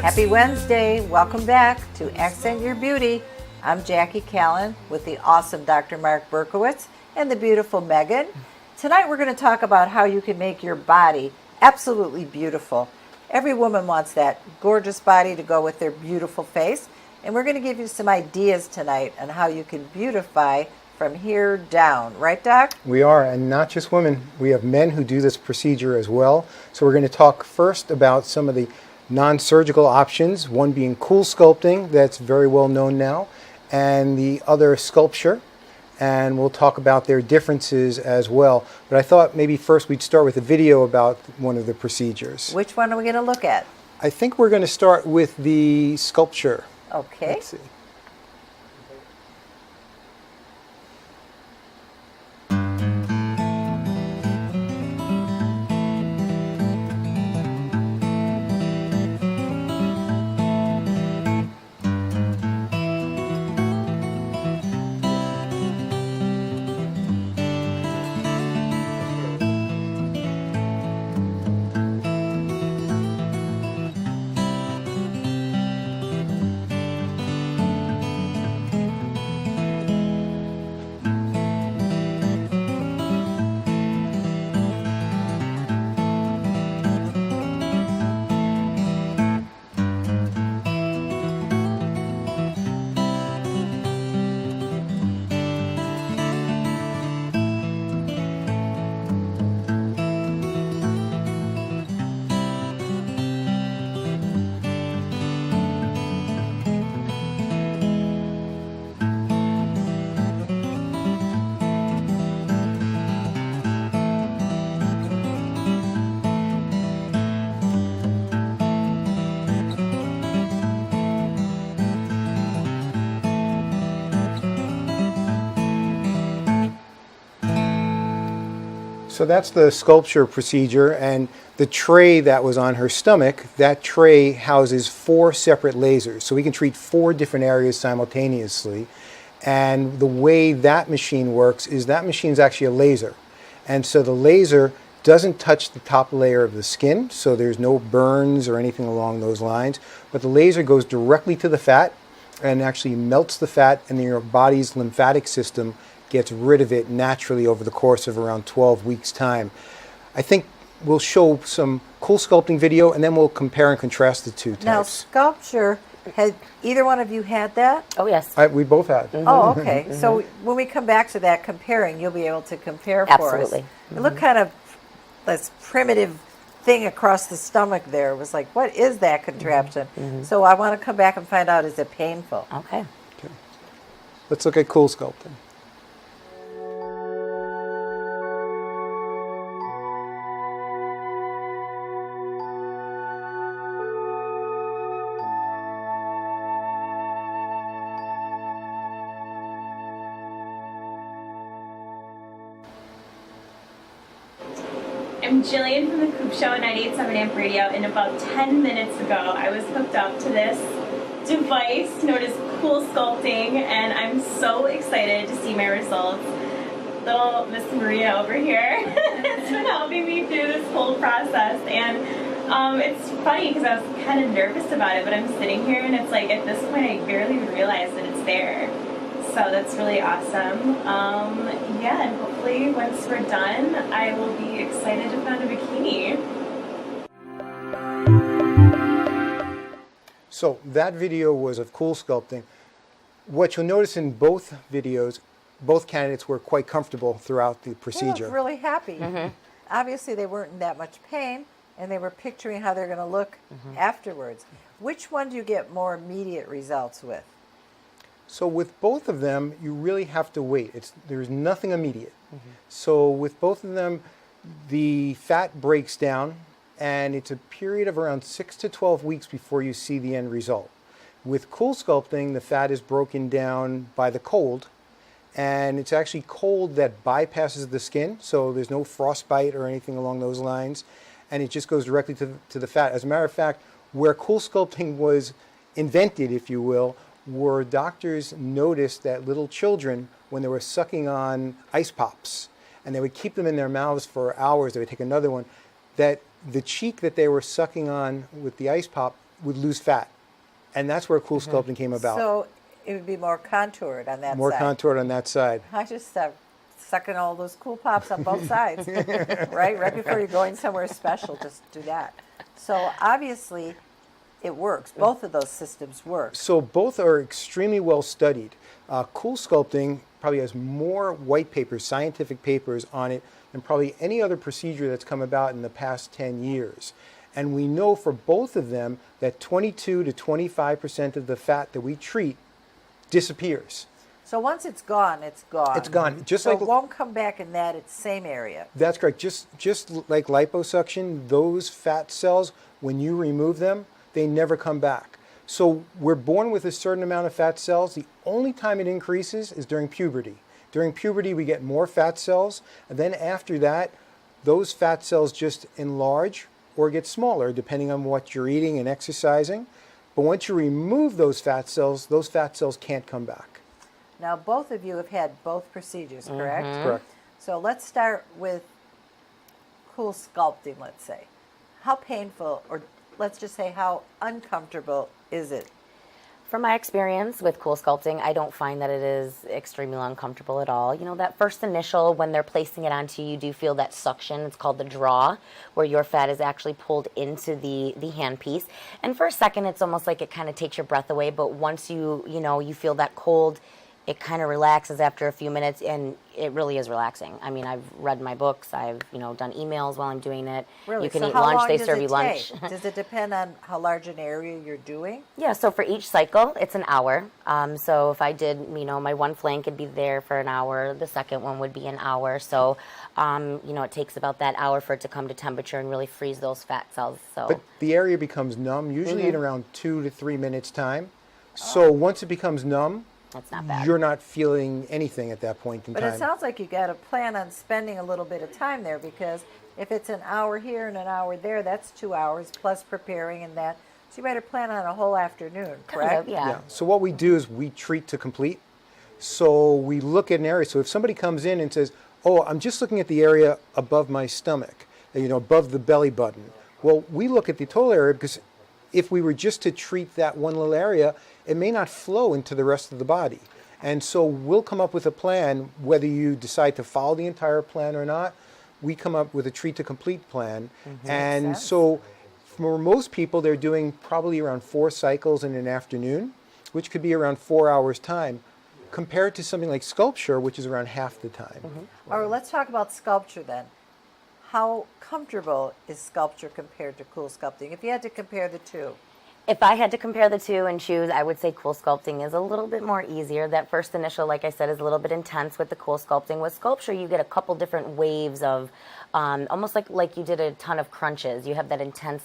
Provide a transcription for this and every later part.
Happy Wednesday. Welcome back to Accent Your Beauty. I'm Jackie Callan with the awesome Dr. Mark Berkowitz and the beautiful Megan. Tonight we're going to talk about how you can make your body absolutely beautiful. Every woman wants that gorgeous body to go with their beautiful face. And we're going to give you some ideas tonight on how you can beautify from here down. Right, Doc? We are, and not just women. We have men who do this procedure as well. So we're going to talk first about some of the non-surgical options, one being Coolsculpting, that's very well known now, and the other Sculpsure. And we'll talk about their differences as well. But I thought maybe first we'd start with a video about one of the procedures. Which one are we going to look at? I think we're going to start with the Sculpsure. Okay. Let's see. So that's the Sculpsure procedure, and the tray that was on her stomach, that tray houses 4 separate lasers. So we can treat 4 different areas simultaneously. And the way that machine works is that machine is actually a laser. And so the laser doesn't touch the top layer of the skin, so there's no burns or anything along those lines. But the laser goes directly to the fat and actually melts the fat, and your body's lymphatic system gets rid of it naturally over the course of around 12 weeks' time. I think we'll show some Coolsculpting video, and then we'll compare and contrast the two types. Now, Sculpsure, had either one of you had that? Oh, yes. We both had. Mm-hmm. Oh, okay. Mm-hmm. So when we come back to that comparing, you'll be able to compare for us. Absolutely. Mm-hmm. It looked kind of this primitive thing across the stomach there. It was like, what is that contraption? Mm-hmm. So I want to come back and find out, is it painful? Okay. Let's look at Coolsculpting. I'm Jillian from the Coop Show at 98.7 Amp Radio, and about 10 minutes ago I was hooked up to this device known as Coolsculpting, and I'm so excited to see my results. Little Miss Maria over here has been helping me through this whole process, and it's funny because I was kind of nervous about it, but I'm sitting here and it's like at this point I barely even realize that it's there. So that's really awesome. Yeah, and hopefully once we're done, I will be excited to put on a bikini. So that video was of Coolsculpting. What you'll notice in both videos, both candidates were quite comfortable throughout the procedure. They looked really happy. Mm-hmm. Obviously, they weren't in that much pain, and they were picturing how they're going to look afterwards. Which one do you get more immediate results with? So with both of them, you really have to wait. There's nothing immediate. So with both of them, the fat breaks down, and it's a period of around 6 to 12 weeks before you see the end result. With Coolsculpting, the fat is broken down by the cold, and it's actually cold that bypasses the skin, so there's no frostbite or anything along those lines, and it just goes directly to the fat. As a matter of fact, where Coolsculpting was invented, if you will, were doctors noticed that little children, when they were sucking on ice pops, and they would keep them in their mouths for hours, they would take another one, that the cheek that they were sucking on with the ice pop would lose fat. And that's where Cool Sculpting came about. So it would be more contoured on that More side. contoured on that side. I just sucking all those cool pops on both sides, right? Right before you're going somewhere special, just do that. So obviously, it works. Both of those systems work. So both are extremely well studied. Cool Sculpting probably has more white papers, scientific papers on it than probably any other procedure that's come about in the past 10 years. And we know for both of them that 22 to 25% of the fat that we treat disappears. So once it's gone, it's gone. It's gone. Just so like it won't come back in that same area. That's correct. Just like liposuction, those fat cells, when you remove them, they never come back. So we're born with a certain amount of fat cells. The only time it increases is during puberty. During puberty, we get more fat cells, and then after that, those fat cells just enlarge or get smaller, depending on what you're eating and exercising. But once you remove those fat cells can't come back. Now, both of you have had both procedures, correct? Correct. So let's start with Cool Sculpting, let's say. How painful, or let's just say how uncomfortable is it? From my experience with Cool Sculpting, I don't find that it is extremely uncomfortable at all. You know, that first initial, when they're placing it onto you, you do feel that suction. It's called the draw, where your fat is actually pulled into the handpiece. And for a second, it's almost like it kind of takes your breath away. But once you feel that cold, it kind of relaxes after a few minutes, and it really is relaxing. I mean, I've read my books, I've done emails while I'm doing it. Really? You can So eat how lunch, long they does serve it you lunch. take? Does it depend on how large an area you're doing? Yeah, so for each cycle, it's an hour. So if I did, my one flank would be there for an hour. The second one would be an hour. So, it takes about that hour for it to come to temperature and really freeze those fat cells. So, But the area becomes numb, usually in around 2 to 3 minutes time. So once it becomes numb, that's not bad. you're not feeling anything at that point in But time. it sounds like you got to plan on spending a little bit of time there, because if it's an hour here and an hour there, that's 2 hours plus preparing and that. So you better plan on a whole afternoon, correct? Kind of, yeah. So what we do is we treat to complete. So we look at an area. So if somebody comes in and says, "Oh, I'm just looking at the area above my stomach, above the belly button," well, we look at the total area, because if we were just to treat that one little area, it may not flow into the rest of the body. And so we'll come up with a plan, whether you decide to follow the entire plan or not. We come up with a treat to complete plan. And Makes sense. so for most people, they're doing probably around 4 cycles in an afternoon, which could be around 4 hours time, compared to something like sculpture, which is around half the time. All right, let's talk about sculpture then. How comfortable is sculpture compared to Cool Sculpting? If you had to compare the two. If I had to compare the two and choose, I would say Cool Sculpting is a little bit more easier. That first initial, like I said, is a little bit intense with the Cool Sculpting. With sculpture, you get a couple different waves of, almost like you did a ton of crunches. You have that intense,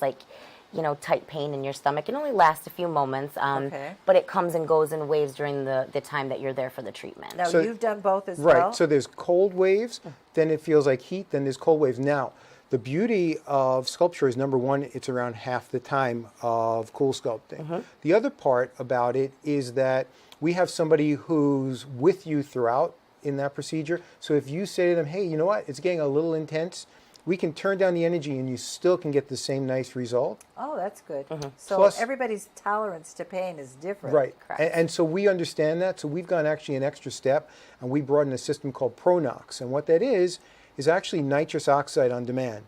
tight pain in your stomach. It only lasts a few moments, Okay. but it comes and goes in waves during the time that you're there for the treatment. Now, So- you've done both as well? Right, so there's cold waves, then it feels like heat, then there's cold waves. Now, the beauty of sculpture is, number one, it's around half the time of Cool Sculpting. The other part about it is that we have somebody who's with you throughout in that procedure. So if you say to them, "Hey, you know what, it's getting a little intense," we can turn down the energy and you still can get the same nice result. Oh, that's good. So Plus- everybody's tolerance to pain is different. Right. Correct. And so we understand that. So we've gone actually an extra step, and we brought in a system called Pronox. And what that is actually nitrous oxide on demand.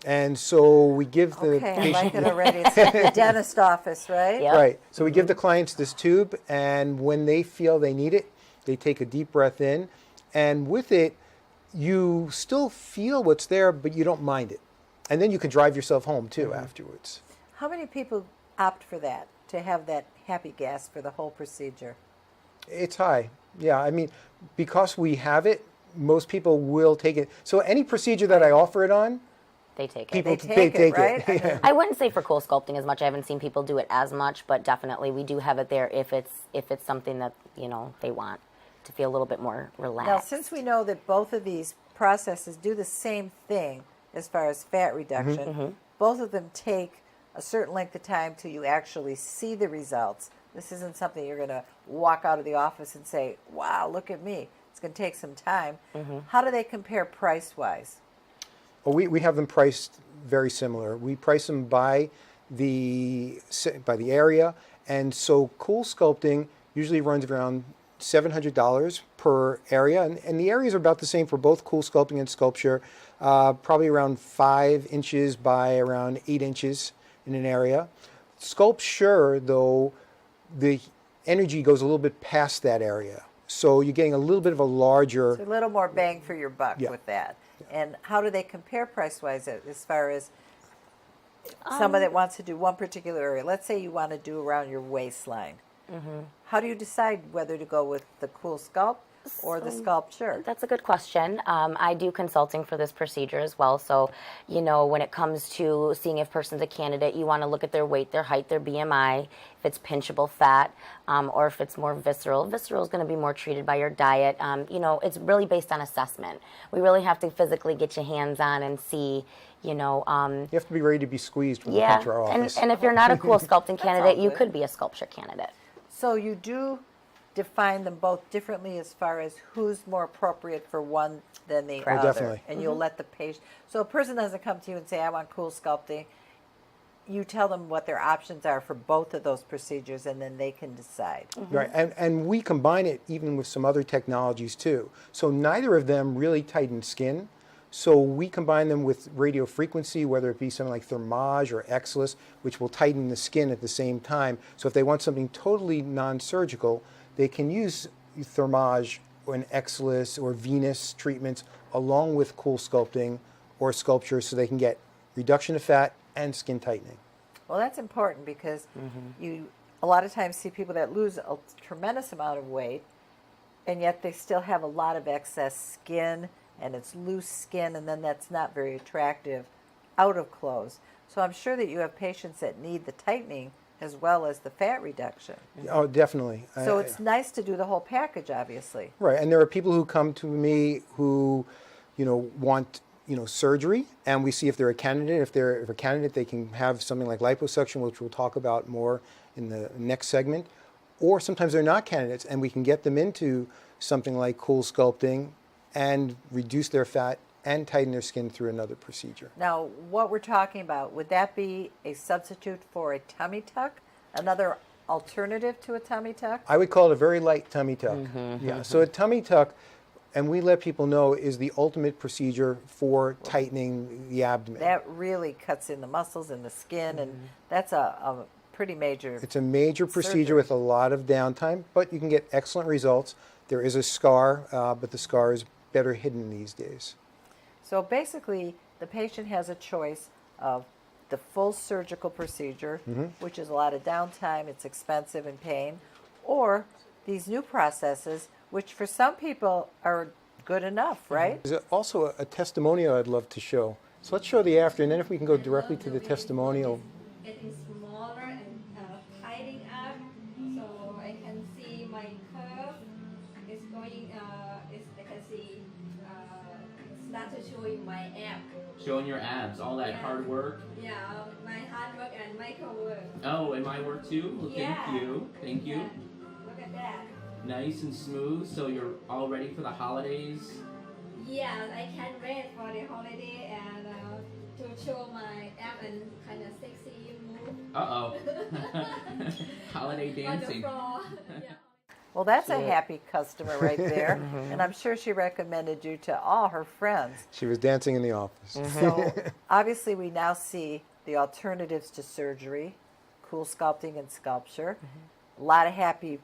And so we give the Okay, I patient... like it already. It's like the dentist office, right? Yep. Right. So we give the clients this tube, and when they feel they need it, they take a deep breath in. And with it, you still feel what's there, but you don't mind it. And then you can drive yourself home, too, afterwards. How many people opt for that, to have that happy gas for the whole procedure? It's high. Yeah, I mean, because we have it, most people will take it. So any procedure that I offer it on, They take it. people They take it, right? Yeah. I wouldn't say for Cool Sculpting as much. I haven't seen people do it as much, but definitely we do have it there if it's something that they want to feel a little bit more relaxed. Now, since we know that both of these processes do the same thing as far as fat reduction, both of them take a certain length of time till you actually see the results. This isn't something you're going to walk out of the office and say, "Wow, look at me." It's going to take some time. How do they compare price-wise? Oh, we have them priced very similar. We price them by the area, and so Cool Sculpting usually runs around $700 per area, and the areas are about the same for both Cool Sculpting and Sculpture, probably around 5 inches by around 8 inches in an area. Sculpture, though, the energy goes a little bit past that area, so you're getting a little bit of a larger... So a little more bang for your buck Yeah. with that. And how do they compare price-wise as far as someone that wants to do one particular area? Let's say you want to do around your waistline. How do you decide whether to go with the Cool Sculpt or the Sculpture? That's a good question. I do consulting for this procedure as well. So, you know, when it comes to seeing if a person's a candidate, you want to look at their weight, their height, their BMI, if it's pinchable fat, or if it's more visceral. Visceral is going to be more treated by your diet. You know, it's really based on assessment. We really have to physically get your hands on and see, you know. You have to be ready to be squeezed when you come to our office. And if you're not a Cool Sculpting candidate, you good. could be a Sculpture candidate. So you do define them both differently as far as who's more appropriate for one than the Oh, other. definitely. And you'll let the patient... So a person doesn't come to you and say, I want Cool Sculpting. You tell them what their options are for both of those procedures, and then they can decide. Right, and we combine it even with some other technologies too. So neither of them really tighten skin. So we combine them with radio frequency, whether it be something like Thermage or Exilus, which will tighten the skin at the same time. So if they want something totally non-surgical, they can use Thermage or an Exilus or Venus treatments along with Cool Sculpting or Sculpture, so they can get reduction of fat and skin tightening. Well, that's important because you a lot of times see people that lose a tremendous amount of weight, and yet they still have a lot of excess skin, and it's loose skin, and then that's not very attractive out of clothes. So I'm sure that you have patients that need the tightening as well as the fat reduction. Oh, definitely. So it's nice to do the whole package, obviously. Right, and there are people who come to me who, you know, want, you know, surgery, and we see if they're a candidate. If they're a candidate, they can have something like liposuction, which we'll talk about more in the next segment. Or sometimes they're not candidates, and we can get them into something like Cool Sculpting and reduce their fat and tighten their skin through another procedure. Now, what we're talking about, would that be a substitute for a tummy tuck? Another alternative to a tummy tuck? I would call it a very light tummy tuck. Yeah, so a tummy tuck, and we let people know, is the ultimate procedure for tightening the abdomen. That really cuts in the muscles and the skin, and that's a pretty major... It's a major procedure surgery. with a lot of downtime, but you can get excellent results. There is a scar, but the scar is better hidden these days. So basically, the patient has a choice of the full surgical procedure, which is a lot of downtime, it's expensive and pain, or these new processes, which for some people are good enough, right? There's also a testimonial I'd love to show. So let's show the after, and then if we can go directly to the testimonial. Getting smaller and tightening up, so I can see my curve is going. I can see start to showing my ab. Showing your abs, all that hard work. Yeah, my hard work and Michael work. Oh, and my work too? Well, Yeah. thank you. Thank you. Yeah. Look at that. Nice and smooth, so you're all ready for the holidays. Yeah, I can't wait for the holiday and to show my ab and kind of sexy move Uh-oh. Holiday on the dancing. floor. Yeah. Well, that's a happy customer right there, and I'm sure she recommended you to all her friends. She was dancing in the office. So obviously we now see the alternatives to surgery, Cool Sculpting and Sculpture. A lot of happy,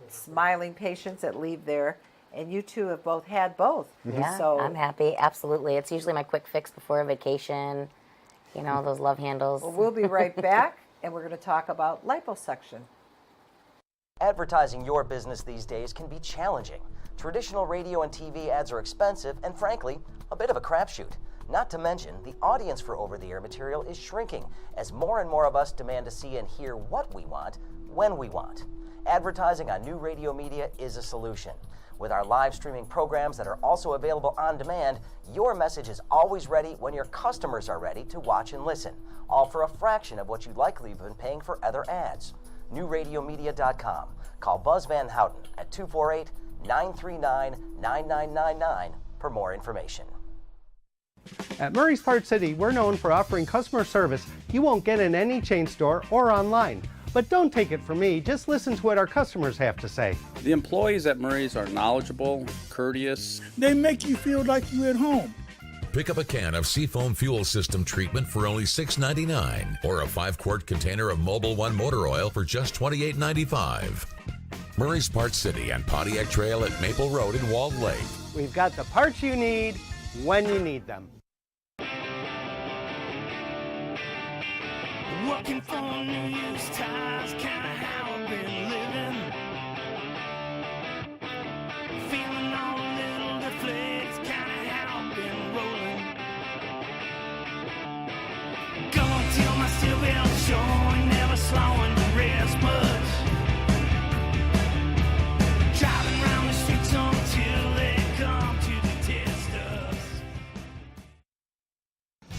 smiling patients that leave there, and you two have both had both. Yeah, So I'm happy. Absolutely. It's usually my quick fix before a vacation. You know, those love handles. we'll be right back, and we're going to talk about liposuction. Advertising your business these days can be challenging. Traditional radio and TV ads are expensive and, frankly, a bit of a crapshoot. Not to mention, the audience for over-the-air material is shrinking as more and more of us demand to see and hear what we want, when we want. Advertising on new radio media is a solution. With our live streaming programs that are also available on demand, your message is always ready when your customers are ready to watch and listen, all for a fraction of what you'd likely have been paying for other ads. NewRadioMedia.com. Call Buzz Van Houten at 248-939-9999 for more information. At Murray's Part City, we're known for offering customer service you won't get in any chain store or online. But don't take it from me, just listen to what our customers have to say. The employees at Murray's are knowledgeable, courteous. They make you feel like you're at home. Pick up a can of Seafoam Fuel System treatment for only $6.99 or a 5-quart container of Mobil 1 motor oil for just $28.95. Murray's Part City and Pontiac Trail at Maple Road in Walled Lake. We've got the parts you need when you need them. Working for New Year's ties, kinda how I've been living. Feeling all a little deflated, kinda how I've been rolling. Going till my steel belt showing, never slowing to rest much. Driving around the streets until they come to detest us.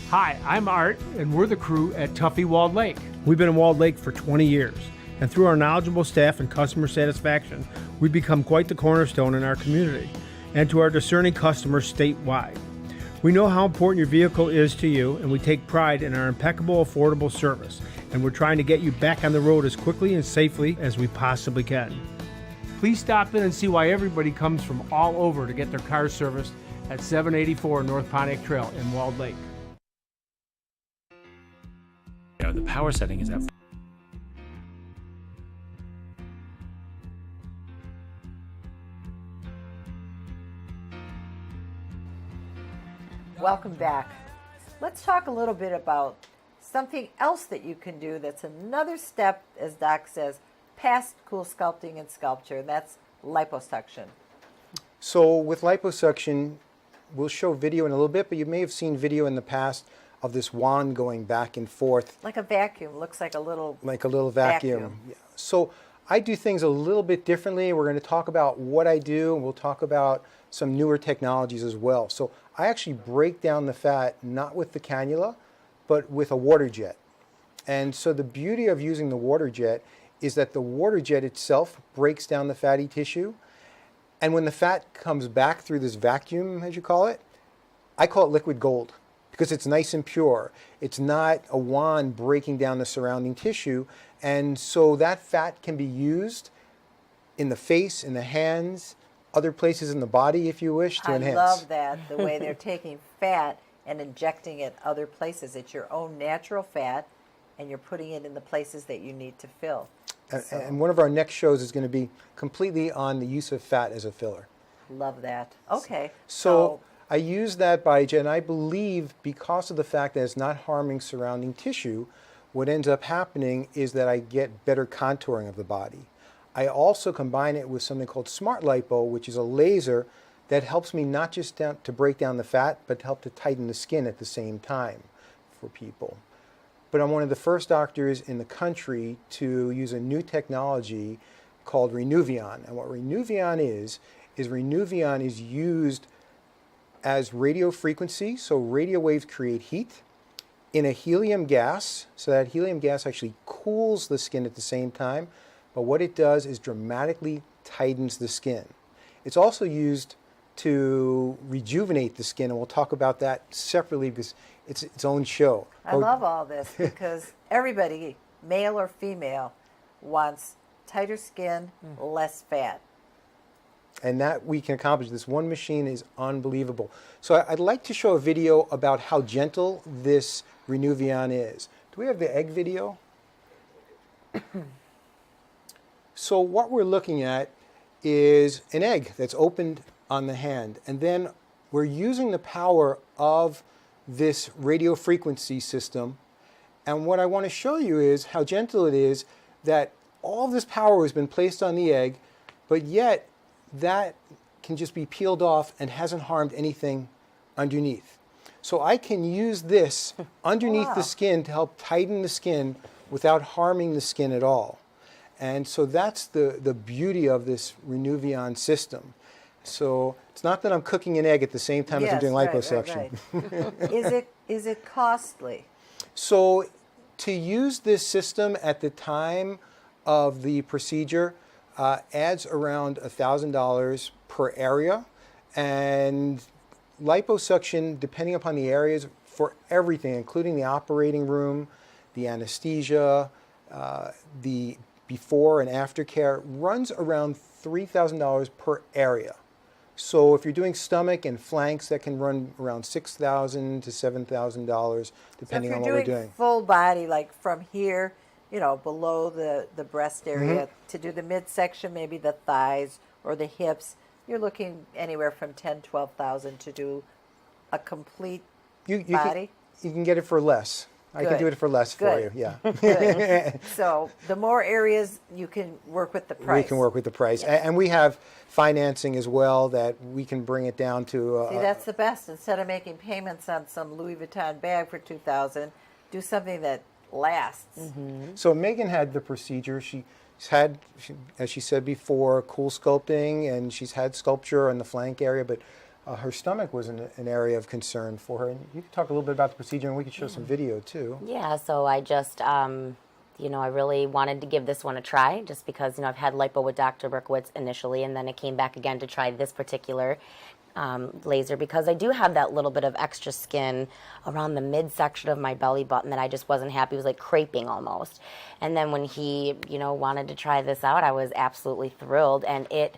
Hi, I'm Art, and we're the crew at Tuffy Walled Lake. We've been in Walled Lake for 20 years, and through our knowledgeable staff and customer satisfaction, we've become quite the cornerstone in our community, and to our discerning customers statewide. We know how important your vehicle is to you, and we take pride in our impeccable, affordable service, and we're trying to get you back on the road as quickly and safely as we possibly can. Please stop in and see why everybody comes from all over to get their cars serviced at 784 North Pontiac Trail in Walled Lake. The power setting is at Welcome back. Let's talk a little bit about something else that you can do that's another step, as Doc says, past Coolsculpting and Sculpture, and that's liposuction. So with liposuction, we'll show video in a little bit, but you may have seen video in the past of this wand going back and forth. Like a vacuum, looks like a little vacuum. Yeah. So I do things a little bit differently. We're going to talk about what I do, and we'll talk about some newer technologies as well. So I actually break down the fat, not with the cannula, but with a water jet. And so the beauty of using the water jet is that the water jet itself breaks down the fatty tissue. And when the fat comes back through this vacuum, as you call it, I call it liquid gold, because it's nice and pure. It's not a wand breaking down the surrounding tissue. And so that fat can be used in the face, in the hands, other places in the body if you wish to enhance. I love that, the way they're taking fat and injecting it other places. It's your own natural fat, and you're putting it in the places that you need to fill. And one of our next shows is going to be completely on the use of fat as a filler. Love that. Okay. So I use that biojet, and I believe because of the fact that it's not harming surrounding tissue, what ends up happening is that I get better contouring of the body. I also combine it with something called Smart Lipo, which is a laser that helps me not just to break down the fat, but to help to tighten the skin at the same time for people. But I'm one of the first doctors in the country to use a new technology called Renuvion. And what Renuvion is Renuvion is used as radio frequency, so radio waves create heat in a helium gas, so that helium gas actually cools the skin at the same time, but what it does is dramatically tightens the skin. It's also used to rejuvenate the skin, and we'll talk about that separately because it's its own show. I love all this because everybody, male or female, wants tighter skin, less fat. And that we can accomplish. This one machine is unbelievable. So I'd like to show a video about how gentle this Renuvion is. Do we have the egg video? So what we're looking at is an egg that's opened on the hand. And then we're using the power of this radio frequency system. And what I want to show you is how gentle it is, that all of this power has been placed on the egg, but yet that can just be peeled off and hasn't harmed anything underneath. So I can use this underneath the skin to help tighten the skin without harming the skin at all. And so that's the beauty of this Renuvion system. So it's not that I'm cooking an egg at the same time as I'm doing liposuction. Right. Is it costly? So to use this system at the time of the procedure adds around $1,000 per area, and liposuction, depending upon the areas, for everything, including the operating room, the anesthesia, the before and after care, runs around $3,000 per area. So if you're doing stomach and flanks, that can run around $6,000 to $7,000, depending on what we're doing. Full body, like from here, you know, below the breast area, to do the midsection, maybe the thighs or the hips, you're looking anywhere from $10,000, $12,000 to do a complete body. You can get it for less. I can do it for less for you, yeah. Good. So the more areas, you can work with the price. We can work with the price. And we have financing as well that we can bring it down to... See, that's the best. Instead of making payments on some Louis Vuitton bag for $2,000, do something that lasts. So Megan had the procedure. She's had, as she said before, Coolsculpting, and she's had sculpture on the flank area, but her stomach was an area of concern for her. And you could talk a little bit about the procedure, and we could show some video too. Yeah, so I just, you know, I really wanted to give this one a try just because, you know, I've had lipo with Dr. Berkowitz initially, and then I came back again to try this particular laser because I do have that little bit of extra skin around the midsection of my belly button that I just wasn't happy. It was like creping almost. And then when he, you know, wanted to try this out, I was absolutely thrilled, and it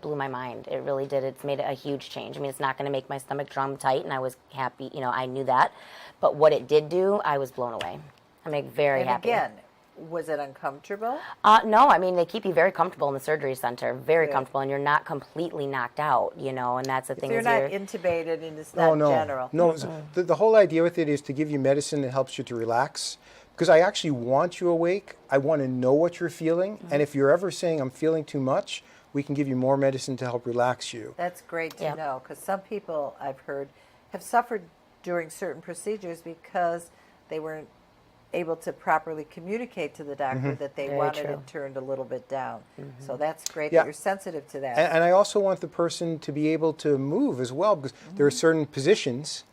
blew my mind. It really did. It's made a huge change. I mean, it's not going to make my stomach drum tight, and I was happy. You know, I knew that. But what it did do, I was blown away. I'm like very happy. And again, was it uncomfortable? No, I mean, they keep you very comfortable in the surgery center, very comfortable, and you're not completely knocked out, you know, and that's the thing. So you're not intubated and it's not general. No, the whole idea with it is to give you medicine that helps you to relax. Because I actually want you awake. I want to know what you're feeling. And if you're ever saying, I'm feeling too much, we can give you more medicine to help relax you. That's great to know, because some people, I've heard, have suffered during certain procedures because they weren't able to properly communicate to the doctor that they wanted it turned a little bit down. So that's great that you're sensitive to that. And I also want the person to be able to move as well, because there are certain positions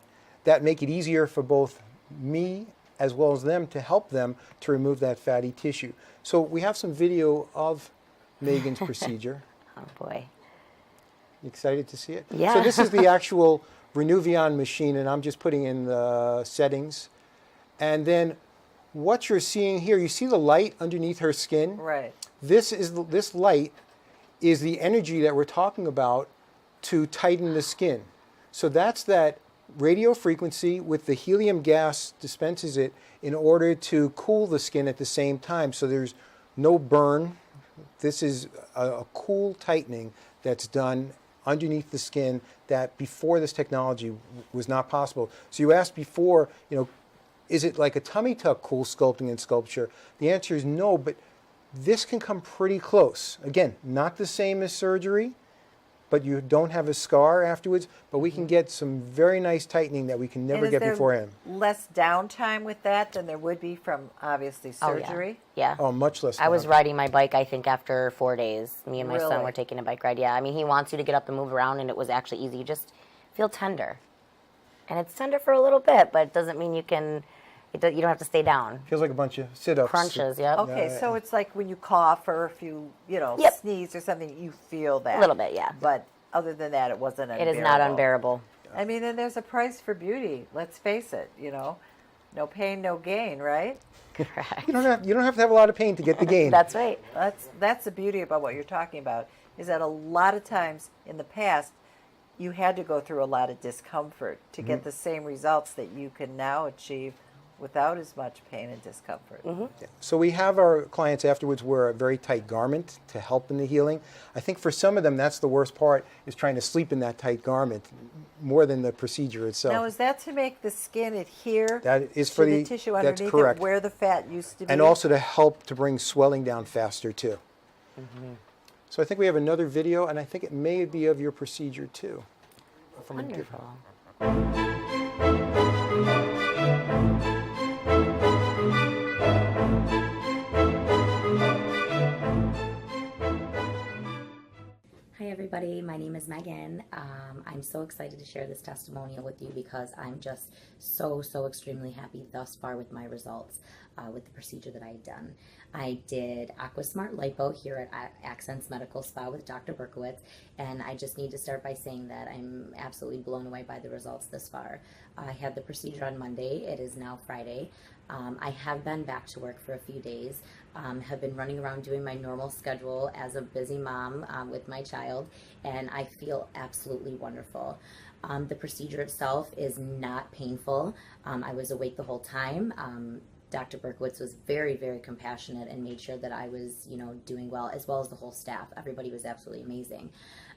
that make it easier for both me as well as them to help them to remove that fatty tissue. So we have some video of Megan's procedure. Oh boy. You excited to see it? Yeah. So this is the actual Renuvion machine, and I'm just putting in the settings. And then what you're seeing here, you see the light underneath her skin? Right. This light is the energy that we're talking about to tighten the skin. So that's that radio frequency with the helium gas dispenses it in order to cool the skin at the same time. So there's no burn. This is a cool tightening that's done underneath the skin that before this technology was not possible. So you asked before, you know, is it like a tummy tuck Coolsculpting and Sculpsure? The answer is no, but this can come pretty close. Again, not the same as surgery, but you don't have a scar afterwards, but we can get some very nice tightening that we can never get beforehand. Less downtime with that than there would be from, obviously, surgery? Yeah. Oh, much less. I was riding my bike, I think, after 4 days. Me and my son were taking a bike ride. Yeah, I mean, he wants you to get up and move around, and it was actually easy. You just feel tender. And it's tender for a little bit, but it doesn't mean you can... you don't have to stay down. Feels like a bunch of sit-ups. Crunches, yep. Okay, so it's like when you cough or if you, sneeze or something, you feel that. A little bit, yeah. But other than that, it wasn't unbearable. It is not unbearable. I mean, and there's a price for beauty. Let's face it, you know. No pain, no gain, right? Correct. You don't have to have a lot of pain to get the gain. That's right. That's the beauty about what you're talking about, is that a lot of times in the past, you had to go through a lot of discomfort to get the same results that you can now achieve without as much pain and discomfort. Yeah. So we have our clients afterwards wear a very tight garment to help in the healing. I think for some of them, that's the worst part, is trying to sleep in that tight garment more than the procedure itself. Now, is that to make the skin adhere that is to for the tissue underneath that's correct. it where the fat used to be? And also to help to bring swelling down faster, too. So I think we have another video, and I think it may be of your procedure, too. Wonderful. Hi everybody, my my name is Megan. I'm so excited to share this testimonial with you because I'm just so extremely happy thus far with my results with the procedure that I had done. I did Aquasmart Lipo here at Accents Medical Spa with Dr. Berkowitz, and I just need to start by saying that I'm absolutely blown away by the results thus far. I had the procedure on Monday. It is now Friday. I have been back to work for a few days, have been running around doing my normal schedule as a busy mom with my child, and I feel absolutely wonderful. The procedure itself is not painful. I was awake the whole time. Dr. Berkowitz was very compassionate and made sure that I was, doing well, as well as the whole staff. Everybody was absolutely amazing.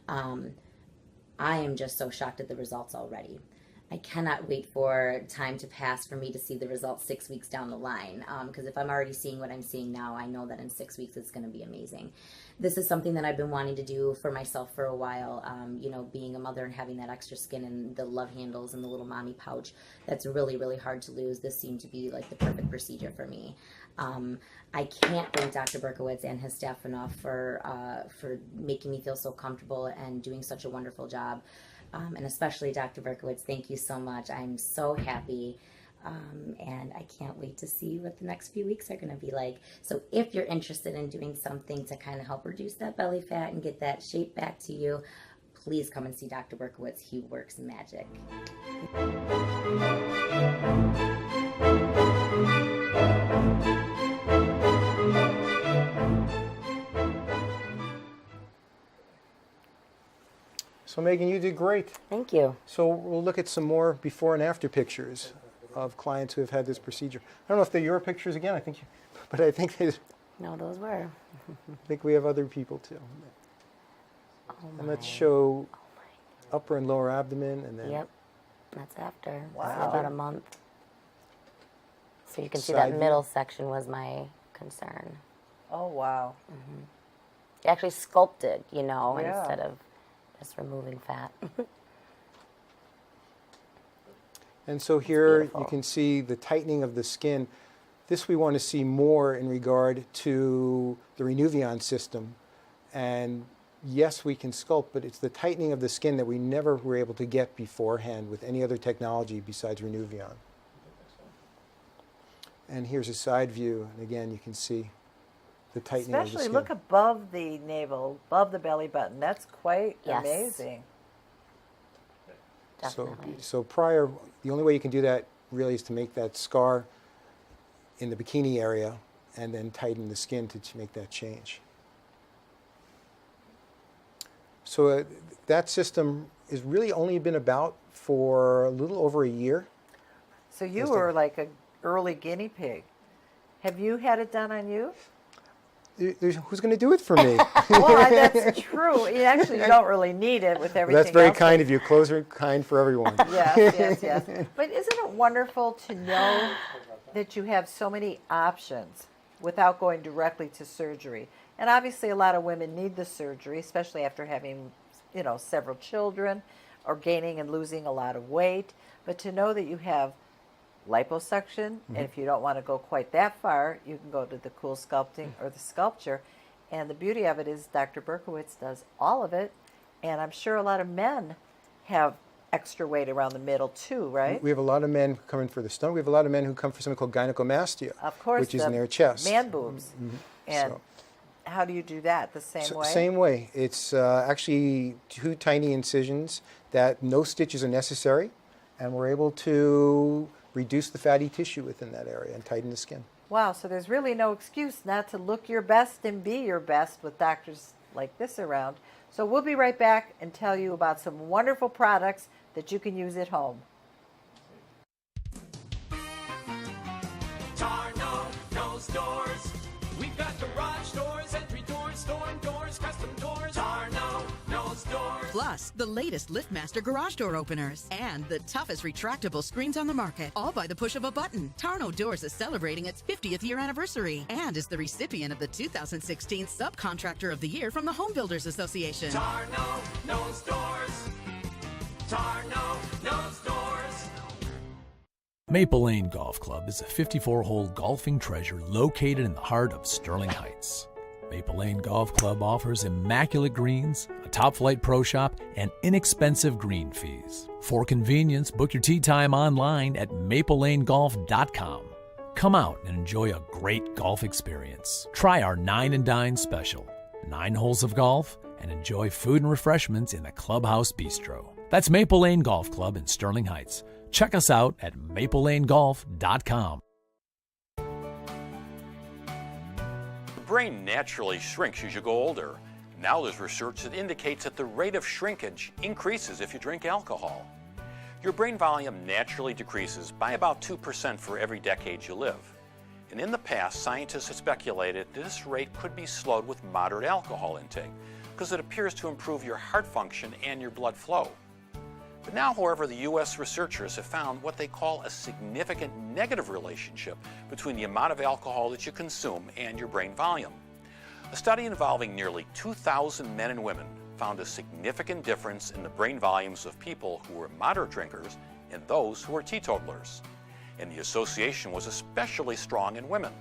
I am just so shocked at the results already. I cannot wait for time to pass for me to see the results 6 weeks down the line, because if I'm already seeing what I'm seeing now, I know that in 6 weeks it's going to be amazing. This is something that I've been wanting to do for myself for a while, being a mother and having that extra skin and the love handles and the little mommy pouch. That's really hard to lose. This seemed to be like the perfect procedure for me. I can't thank Dr. Berkowitz and his staff enough for making me feel so comfortable and doing such a wonderful job. And especially Dr. Berkowitz, thank you so much. I'm so happy, and I can't wait to see what the next few weeks are going to be like. So if you're interested in doing something to kind of help reduce that belly fat and get that shape back to you, please come and see Dr. Berkowitz. He works magic. So Megan, you did great. Thank you. So we'll look at some more before and after pictures of clients who have had this procedure. I don't know if they're your pictures again. I think they. No, those were. I think we have other people too. And let's show upper and lower abdomen, and then. Yep, that's after. Wow. About a month. So you can see Side that middle section was my concern. Oh, wow. Mm-hmm. It actually sculpted, Yeah. instead of just removing fat. And so here you can see the tightening of the skin. This we want to see more in regard to the Renuvion system. And yes, we can sculpt, but it's the tightening of the skin that we never were able to get beforehand with any other technology besides Renuvion. And here's a side view, and again you can see the tightening of the Especially skin. look above the navel, above the belly button. That's quite Yes. amazing. So prior, the only way you can do that really is to make that scar in the bikini area and then tighten the skin to make that change. So that system has really only been about for a little over a year. So you were like an early guinea pig. Have you had it done on you? Who's going to do it for me? Well, that's true. You actually don't really need it with everything That's very else. kind of you. Clothes are kind for everyone. Yes. But isn't it wonderful to know that you have so many options without going directly to surgery? And obviously a lot of women need the surgery, especially after having, several children or gaining and losing a lot of weight. But to know that you have liposuction, and if you don't want to go quite that far, you can go to the Coolsculpting or the Sculpture. And the beauty of it is Dr. Berkowitz does all of it, and I'm sure a lot of men have extra weight around the middle too, right? We have a lot of men who come in for the stomach. We have a lot of men who come for something called gynecomastia, Of course, which is the in their chest. man boobs. And So- how do you do that? The same way? Same way. It's actually 2 tiny incisions that no stitches are necessary, and we're able to reduce the fatty tissue within that area and tighten the skin. Wow, so there's really no excuse not to look your best and be your best with doctors like this around. So we'll be right back and tell you about some wonderful products that you can use at home. Tarno knows doors. We've got garage doors, entry doors, storm doors, custom doors. Tarno knows doors. Plus, the latest LiftMaster garage door openers and the toughest retractable screens on the market, all by the push of a button. Tarno Doors is celebrating its 50th year anniversary and is the recipient of the 2016 Subcontractor of the Year from the Home Builders Association. Tarno knows doors. Tarno knows doors. Maple Lane Golf Club is a 54-hole golfing treasure located in the heart of Sterling Heights. Maple Lane Golf Club offers immaculate greens, a top-flight pro shop, and inexpensive green fees. For convenience, book your tee time online at maplelanegolf.com. Come out and enjoy a great golf experience. Try our 9 and Dine special, 9 holes of golf, and enjoy food and refreshments in the Clubhouse Bistro. That's Maple Lane Golf Club in Sterling Heights. Check us out at maplelanegolf.com. The brain naturally shrinks as you go older. Now there's research that indicates that the rate of shrinkage increases if you drink alcohol. Your brain volume naturally decreases by about 2% for every decade you live. And in the past, scientists have speculated this rate could be slowed with moderate alcohol intake because it appears to improve your heart function and your blood flow. But now, however, the U.S. researchers have found what they call a significant negative relationship between the amount of alcohol that you consume and your brain volume. A study involving nearly 2,000 men and women found a significant difference in the brain volumes of people who were moderate drinkers and those who were teetotalers. And the association was especially strong in women.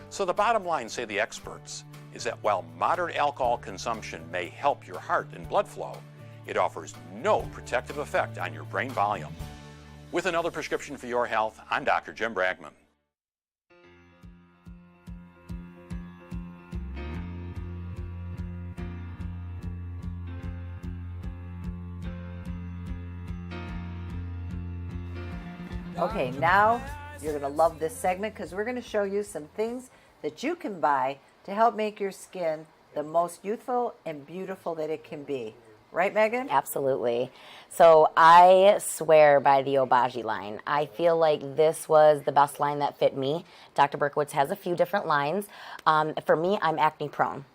So the bottom line, say the experts, is that while moderate alcohol consumption may help your heart and blood flow, it offers no protective effect on your brain volume. With another prescription for your health, I'm Dr. Jim Bragman. Okay, now you're going to love this segment because we're going to show you some things that you can buy to help make your skin the most youthful and beautiful that it can be. Right, Megan? Absolutely. So I swear by the Obagi line. I feel like this was the best line that fit me. Dr. Berkowitz has a few different lines. For me, I'm acne prone,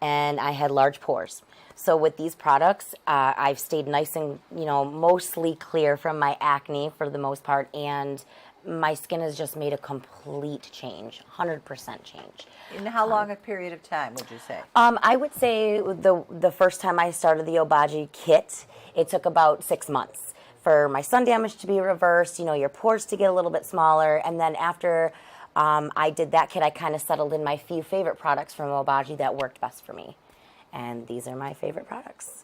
and I had large pores. So with these products, I've stayed nice and, mostly clear from my acne for the most part, and my skin has just made a complete change, 100% change. In how long a period of time would you say? I would say the first time I started the Obagi kit, it took about 6 months for my sun damage to be reversed, your pores to get a little bit smaller, and then after I did that kit, I kind of settled in my few favorite products from Obagi that worked best for me. And these are my favorite products.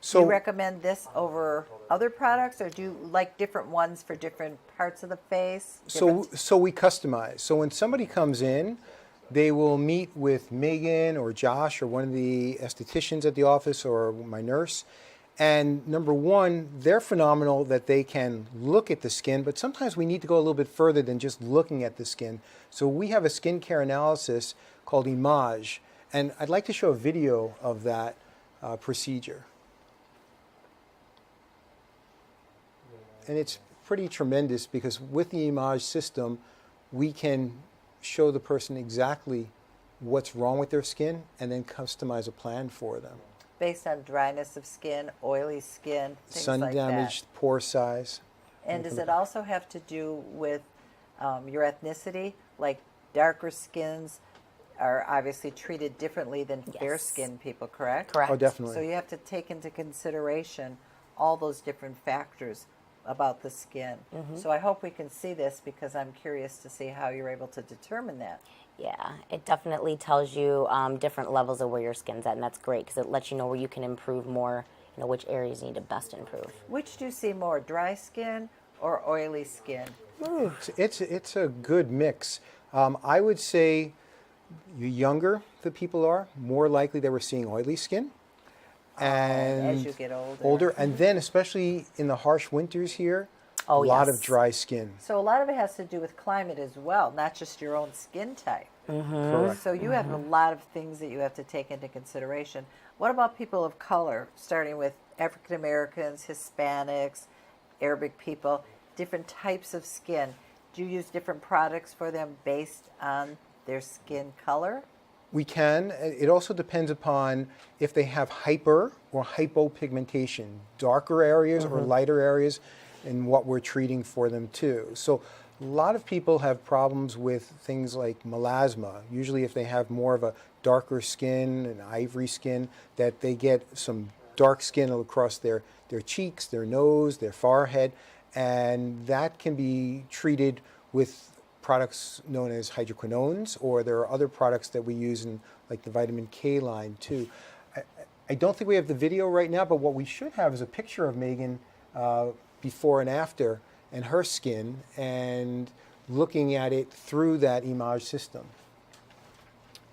So, do you recommend this over other products, or do you like different ones for different parts of the face? So we customize. So when somebody comes in, they will meet with Megan or Josh or one of the estheticians at the office or my nurse. And number one, they're phenomenal that they can look at the skin, but sometimes we need to go a little bit further than just looking at the skin. So we have a skincare analysis called Image, and I'd like to show a video of that procedure. And it's pretty tremendous because with the Image system, we can show the person exactly what's wrong with their skin and then customize a plan for them. Based on dryness of skin, oily skin, things sun like damage, that. Pore size. And does it also have to do with your ethnicity? Like darker skins are obviously treated differently than fair-skinned people, correct? Correct. Oh, definitely. So you have to take into consideration all those different factors about the skin. So I hope we can see this because I'm curious to see how you're able to determine that. Yeah, it definitely tells you different levels of where your skin's at, and that's great because it lets you know where you can improve more, which areas you need to best improve. Which do you see more, dry skin or oily skin? It's a good mix. I would say the younger the people are, more likely they were seeing oily skin. And as you get older. And then especially in the harsh winters here, a Oh, lot yes. of dry skin. So a lot of it has to do with climate as well, not just your own skin type. Correct. So you have a lot of things that you have to take into consideration. What about people of color, starting with African Americans, Hispanics, Arabic people, different types of skin? Do you use different products for them based on their skin color? We can. It also depends upon if they have hyper or hypopigmentation, darker areas or lighter areas, and what we're treating for them too. So a lot of people have problems with things like melasma. Usually if they have more of a darker skin, an ivory skin, that they get some dark skin across their cheeks, their nose, their forehead, and that can be treated with products known as hydroquinones, or there are other products that we use in like the vitamin K line too. I don't think we have the video right now, but what we should have is a picture of Megan before and after, and her skin, and looking at it through that image system.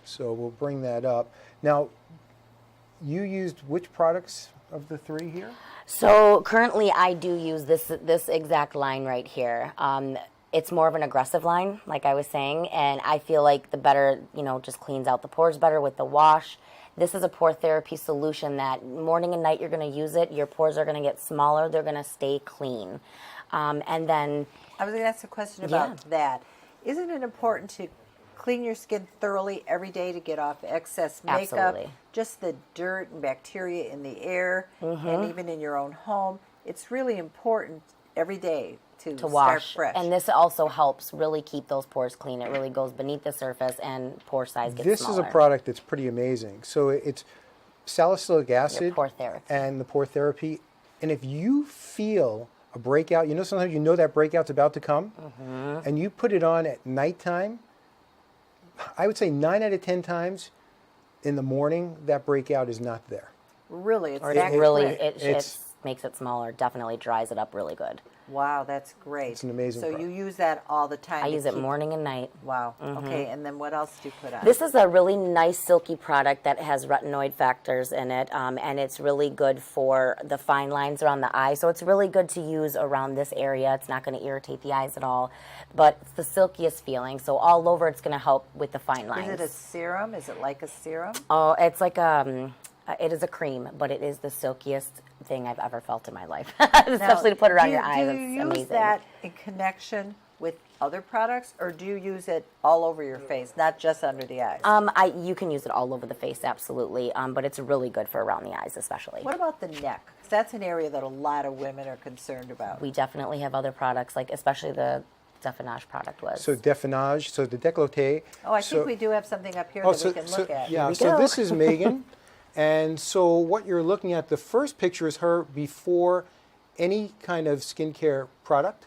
So we'll bring that up. Now, you used which products of the three here? So currently I do use this exact line right here. It's more of an aggressive line, like I was saying, and I feel like the better, just cleans out the pores better with the wash. This is a pore therapy solution that morning and night you're going to use it. Your pores are going to get smaller. They're going to stay clean. And then... I was going to ask a question about that. Isn't it important to clean your skin thoroughly every day to get off excess makeup? Absolutely. Just the dirt and bacteria in the air, and even in your own home. It's really important every day to start wash. fresh. And this also helps really keep those pores clean. It really goes beneath the surface and pore size gets This smaller. is a product that's pretty amazing. So it's salicylic acid pore therapy. and the pore therapy. And if you feel a breakout, sometimes you know that breakout's about to come, and you put it on at nighttime, I would say 9 out of 10 times in the morning, that breakout is not there. Really? It's Or that it makes it smaller, definitely dries it up really good. Wow, that's great. It's an amazing So product. you use that all the time? I to use it keep- morning and night. Wow. Okay, and then what else do you put on? This is a really nice silky product that has retinoid factors in it, and it's really good for the fine lines around the eye. So it's really good to use around this area. It's not going to irritate the eyes at all, but it's the silkiest feeling. So all over, it's going to help with the fine lines. Is it a serum? Is it like a serum? Oh, it's like it is a cream, but it is the silkiest thing I've ever felt in my life. Especially to put around your eyes. Do It's you amazing. use that in connection with other products, or do you use it all over your face, not just under the eyes? You can use it all over the face, absolutely, but it's really good for around the eyes, especially. What about the neck? 'Cause that's an area that a lot of women are concerned about. We definitely have other products, like especially the Definage product was. So Definage, so the décolleté. Oh, I think we do have something up here that we can look at. Yeah, so this is Megan. And so what you're looking at, the first picture is her before any kind of skincare product.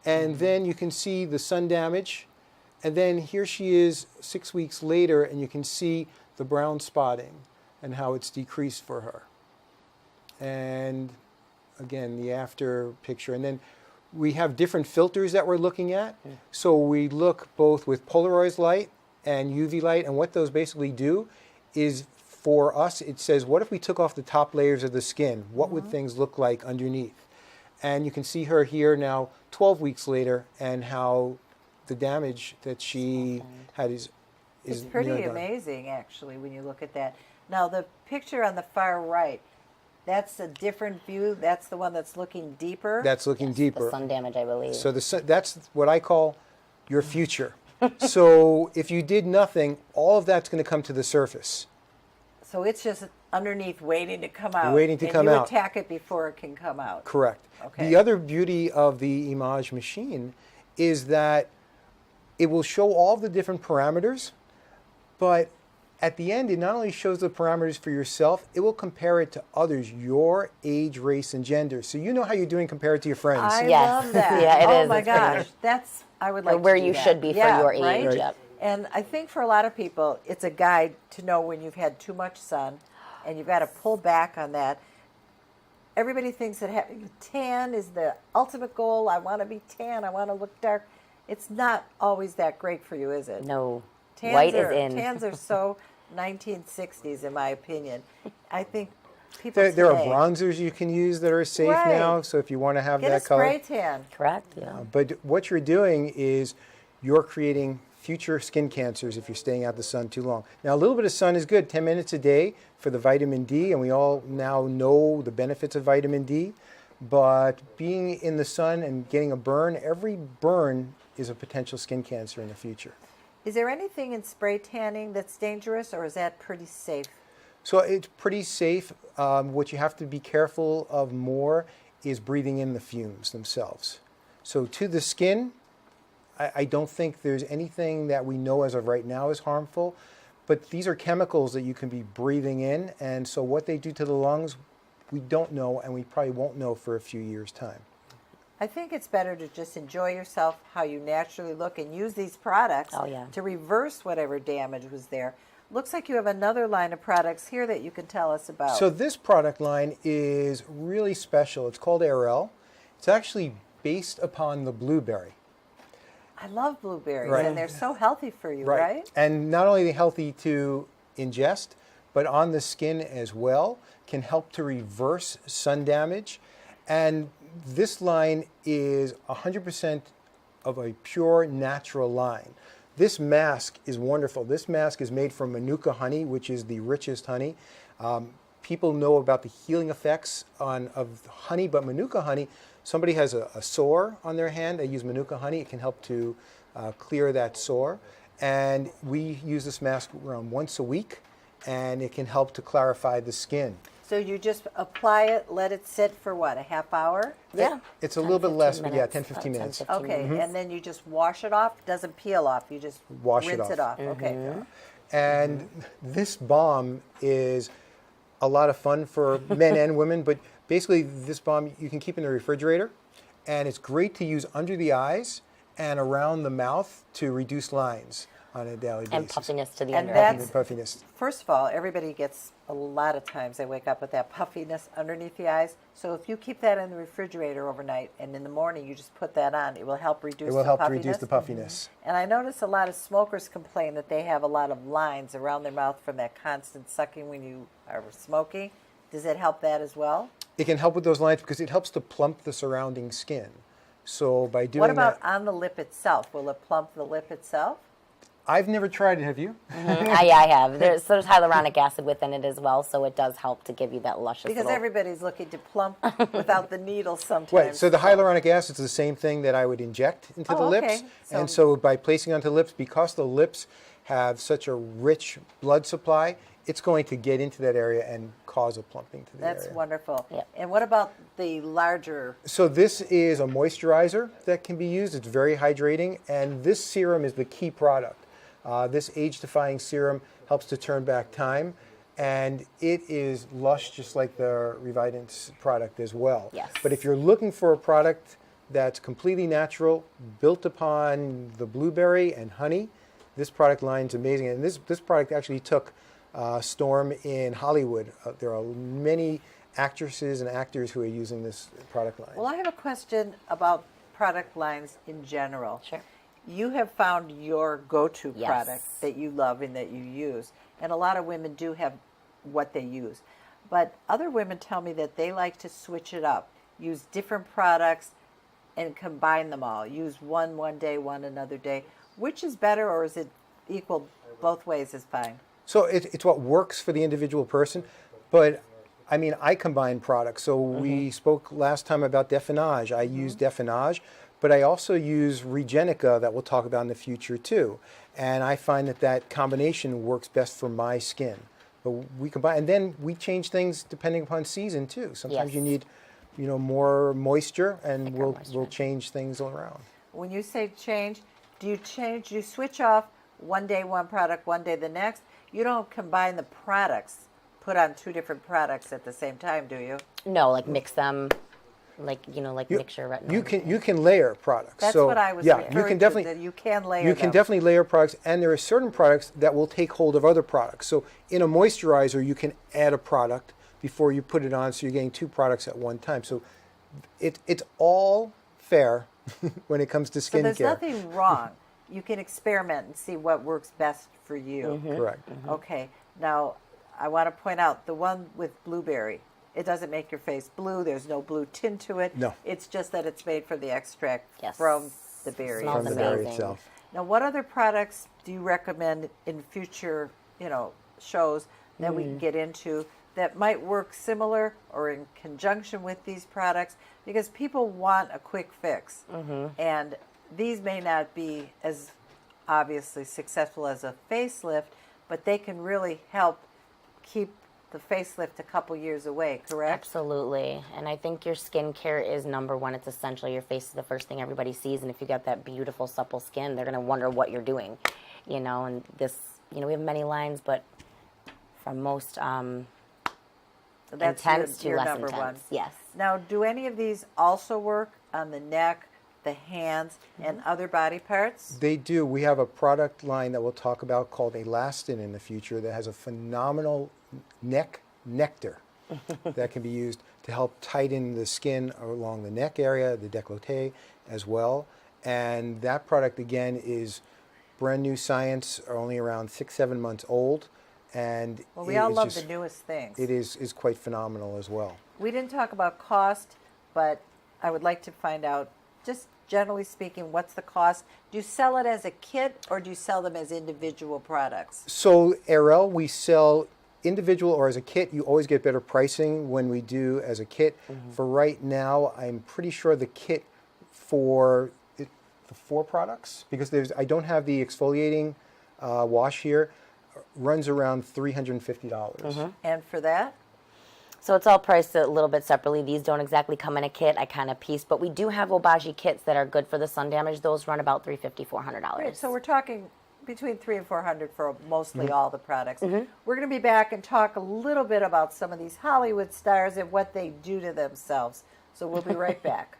And then you can see the sun damage. And then here she is 6 weeks later, and you can see the brown spotting and how it's decreased for her. And again, the after picture. And then we have different filters that we're looking at. So we look both with polarized light and UV light. And what those basically do is, for us, it says, what if we took off the top layers of the skin? What would things look like underneath? And you can see her here now 12 weeks later, and how the damage that she had is It's pretty nearly gone. amazing, actually, when you look at that. Now, the picture on the far right, that's a different view. That's the one that's looking deeper. That's looking deeper. The sun damage, I believe. So that's what I call your future. So if you did nothing, all of that's going to come to the surface. So it's just underneath waiting to come out. Waiting to come and you out. attack it before it can come out. Correct. Okay. The other beauty of the Image machine is that it will show all the different parameters, but at the end, it not only shows the parameters for yourself, it will compare it to others, your age, race, and gender. So you know how you're doing compared to your friends. I love that. Yeah, it oh is. my It's pretty gosh, nice. that's I would like where to do you that. should be for Yeah, your age. right? Yep. And I think for a lot of people, it's a guide to know when you've had too much sun, and you've got to pull back on that. Everybody thinks that having a tan is the ultimate goal. I want to be tan. I want to look dark. It's not always that great for you, is it? No. Tans White are, is in. Tans are so 1960s, in my opinion. I think people There are today- bronzers you can use that are safe Right. now, so if you want to have Get that a color. spray tan. Correct, yeah. But what you're doing is you're creating future skin cancers if you're staying out in the sun too long. Now, a little bit of sun is good, 10 minutes a day for the vitamin D, and we all now know the benefits of vitamin D. But being in the sun and getting a burn, every burn is a potential skin cancer in the future. Is there anything in spray tanning that's dangerous, or is that pretty safe? So it's pretty safe. What you have to be careful of more is breathing in the fumes themselves. So to the skin, I don't think there's anything that we know as of right now is harmful, but these are chemicals that you can be breathing in, and so what they do to the lungs, we don't know, and we probably won't know for a few years' time. I think it's better to just enjoy yourself, how you naturally look, and use these products to reverse whatever damage was there. Looks like you have another line of products here that you can tell us about. So this product line is really special. It's called Arel. It's actually based upon the blueberry. I love blueberries, Right. and they're so healthy for you, right? And not only are they healthy to ingest, but on the skin as well, can help to reverse sun damage. And this line is 100% of a pure natural line. This mask is wonderful. This mask is made from Manuka honey, which is the richest honey. People know about the healing effects of honey, but Manuka honey, somebody has a sore on their hand, they use Manuka honey. It can help to clear that sore. And we use this mask around once a week, and it can help to clarify the skin. So you just apply it, let it sit for what, a half hour? Yeah. It's a little bit less, but yeah, 10, 15 minutes. Okay, and then you just wash it off? Doesn't peel off, you just Wash rinse it off. Okay. And this balm is a lot of fun for men and women, but basically this balm you can keep in the refrigerator, and it's great to use under the eyes and around the mouth to reduce lines on a daily basis. And puffiness to the And under that's, eyes. Puffiness. First of all, everybody gets, a lot of times they wake up with that puffiness underneath the eyes. So if you keep that in the refrigerator overnight and in the morning you just put that on, it will help reduce the puffiness. It will help to reduce the puffiness. And I notice a lot of smokers complain that they have a lot of lines around their mouth from that constant sucking when you are smoking. Does it help that as well? It can help with those lines because it helps to plump the surrounding skin. So by doing What about that, on the lip itself? Will it plump the lip itself? I've never tried it. Have you? I have. There's hyaluronic acid within it as well, so it does help to give you that luscious Because little... everybody's looking to plump without the needle sometimes. Right, so the hyaluronic acid is the same thing that I would inject into the lips. Okay. And so by placing onto the lips, because the lips have such a rich blood supply, it's going to get into that area and cause a plumping to the area. That's wonderful. Yep. And what about the larger? So this is a moisturizer that can be used. It's very hydrating, and this serum is the key product. This age-defying serum helps to turn back time, and it is lush just like the Revidence product as well. Yes. But if you're looking for a product that's completely natural, built upon the blueberry and honey, this product line is amazing. And this product actually took storm in Hollywood. There are many actresses and actors who are using this product line. Well, I have a question about product lines in general. Sure. You have found your go-to Yes. product that you love and that you use. And a lot of women do have what they use. But other women tell me that they like to switch it up, use different products and combine them all. Use one day, one another day. Which is better, or is it equal both ways is fine? So it's what works for the individual person. But I mean, I combine products. So we spoke last time about Definage. I use Definage. But I also use Regenica that we'll talk about in the future too. And I find that combination works best for my skin. But we combine, and then we change things depending upon season too. Sometimes you need, more moisture, and we'll change things around. When you say change, do you switch off one day one product, one day the next? You don't combine the products, put on two different products at the same time, do you? No, like mix them. Mix your retinol. You can layer products. That's so, what I was yeah, referring you can to, definitely that you can layer You can them. definitely layer products, and there are certain products that will take hold of other products. So in a moisturizer, you can add a product before you put it on, so you're getting two products at one time. So it's all fair when it comes to skincare. So there's nothing wrong. You can experiment and see what works best for you. Correct. Okay. Now, I want to point out the one with blueberry. It doesn't make your face blue. There's no blue tint to it. No. It's just that it's made from the extract Yes. from the berry. Smells From the berry amazing. itself. Now, what other products do you recommend in future, shows that we can get into that might work similar or in conjunction with these products? Because people want a quick fix, and these may not be as obviously successful as a facelift, but they can really help keep the facelift a couple years away, correct? Absolutely. And I think your skincare is number one. It's essential. Your face is the first thing everybody sees. And if you got that beautiful, supple skin, they're going to wonder what you're doing. And this, we have many lines, but from most So that's intense to your less number intense. one. Yes. Now, do any of these also work on the neck, the hands, and other body parts? They do. We have a product line that we'll talk about called Elastin in the future that has a phenomenal neck nectar that can be used to help tighten the skin along the neck area, the décolleté as well. And that product, again, is brand new science, are only around 6-7 months old. And well, we all love the newest things. It is quite phenomenal as well. We didn't talk about cost, but I would like to find out, just generally speaking, what's the cost? Do you sell it as a kit or do you sell them as individual products? So, Arel, we sell individual or as a kit. You always get better pricing when we do as a kit. For right now, I'm pretty sure the kit for the 4 products, because I don't have the exfoliating wash here, runs around $350. And for that? So it's all priced a little bit separately. These don't exactly come in a kit. I kind of piece, but we do have Obagi kits that are good for the sun damage. Those run about $350, $400. Great. So we're talking between $300 and $400 for mostly all the products. We're going to be back and talk a little bit about some of these Hollywood stars and what they do to themselves. So we'll be right back.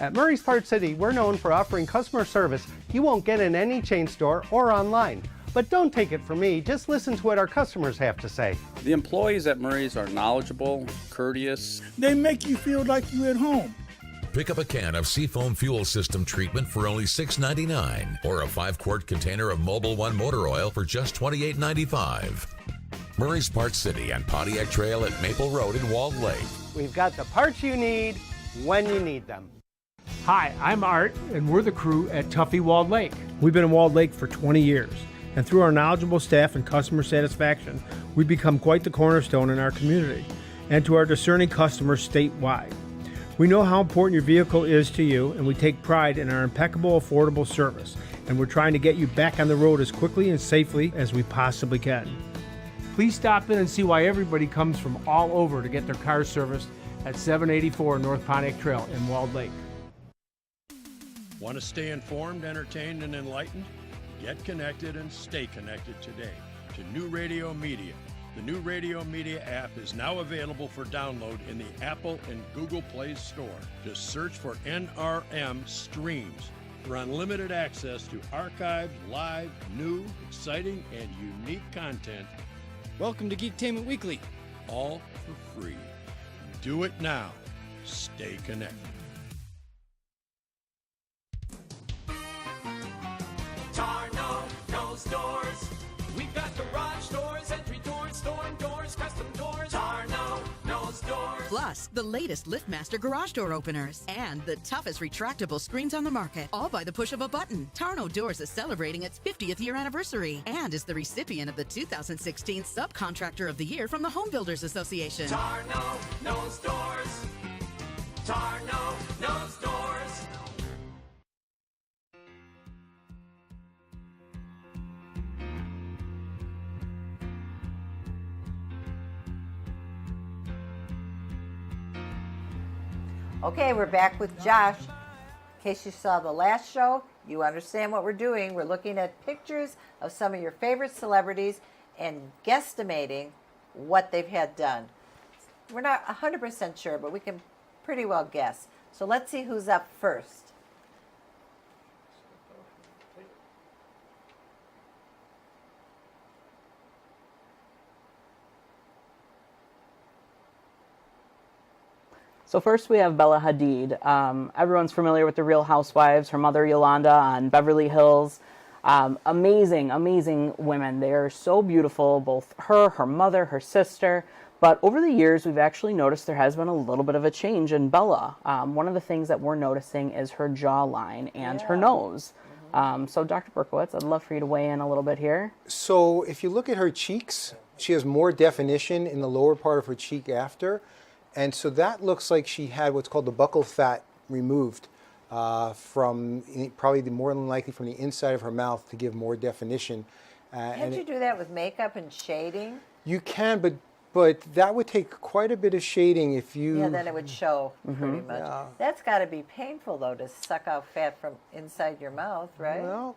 At Murray's Part City, we're known for offering customer service you won't get in any chain store or online. But don't take it from me, just listen to what our customers have to say. The employees at Murray's are knowledgeable, courteous. They make you feel like you're at home. Pick up a can of Seafoam Fuel System treatment for only $6.99 or a 5-quart container of Mobil 1 motor oil for just $28.95. Murray's Part City and Pontiac Trail at Maple Road in Walled Lake. We've got the parts you need when you need them. Hi, I'm Art, and we're the crew at Tuffy Walled Lake. We've been in Walled Lake for 20 years, and through our knowledgeable staff and customer satisfaction, we've become quite the cornerstone in our community and to our discerning customers statewide. We know how important your vehicle is to you, and we take pride in our impeccable, affordable service, and we're trying to get you back on the road as quickly and safely as we possibly can. Please stop in and see why everybody comes from all over to get their cars serviced at 784 North Pontiac Trail in Walled Lake. Want to stay informed, entertained, and enlightened? Get connected and stay connected today to New Radio Media. The New Radio Media app is now available for download in the Apple and Google Play Store. Just search for NRM Streams for unlimited access to archived, live, new, exciting, and unique content. Welcome to Geektainment Weekly. All for free. Do it now. Stay connected. Tarno knows doors. We've got garage doors, entry doors, storm doors, custom doors. Tarno knows doors. Plus, the latest LiftMaster garage door openers and the toughest retractable screens on the market, all by the push of a button. Tarno Doors is celebrating its 50th year anniversary and is the recipient of the 2016 Subcontractor of the Year from the Home Builders Association. Tarno knows doors. Tarno knows doors. Okay, we're back with Josh. In case you saw the last show, you understand what we're doing. We're looking at pictures of some of your favorite celebrities and guesstimating what they've had done. We're not 100% sure, but we can pretty well guess. So let's see who's up first. So first we have Bella Hadid. Everyone's familiar with the Real Housewives, her mother Yolanda on Beverly Hills. Amazing, amazing women. They are so beautiful, both her mother, her sister. But over the years, we've actually noticed there has been a little bit of a change in Bella. One of the things that we're noticing is her jawline and her nose. So Dr. Berkowitz, I'd love for you to weigh in a little bit here. So if you look at her cheeks, she has more definition in the lower part of her cheek after. And so that looks like she had what's called the buccal fat removed from probably more than likely from the inside of her mouth to give more definition. Can't you do that with makeup and shading? You can, but that would take quite a bit of shading if you... Yeah, then it would show pretty much. Yeah. That's got to be painful, though, to suck out fat from inside your mouth, right? Well,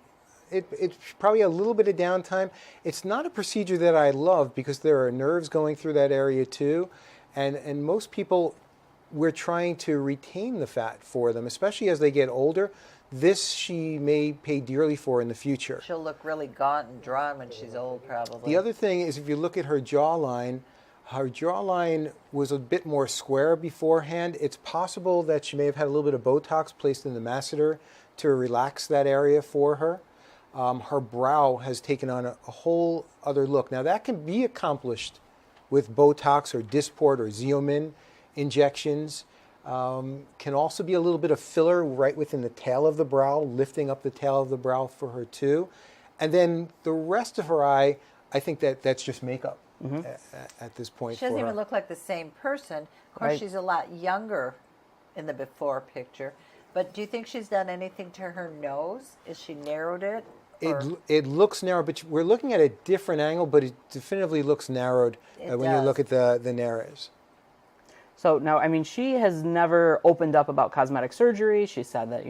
it's probably a little bit of downtime. It's not a procedure that I love because there are nerves going through that area, too. And most people we're trying to retain the fat for them, especially as they get older. This she may pay dearly for in the future. She'll look really gaunt and drawn when she's old, probably. The other thing is, if you look at her jawline was a bit more square beforehand. It's possible that she may have had a little bit of Botox placed in the masseter to relax that area for her. Her brow has taken on a whole other look. Now that can be accomplished with Botox or Dysport or Xeomin injections. Can also be a little bit of filler right within the tail of the brow, lifting up the tail of the brow for her too. And then the rest of her eye, I think that's just makeup at this point. She doesn't for even her. look like the same person. Of course, Right. she's a lot younger in the before picture. But do you think she's done anything to her nose? Is she narrowed it? It looks narrow, but we're looking at a different angle, but it definitively looks narrowed when you look at the narrows. So now, I mean, she has never opened up about cosmetic surgery. She said that,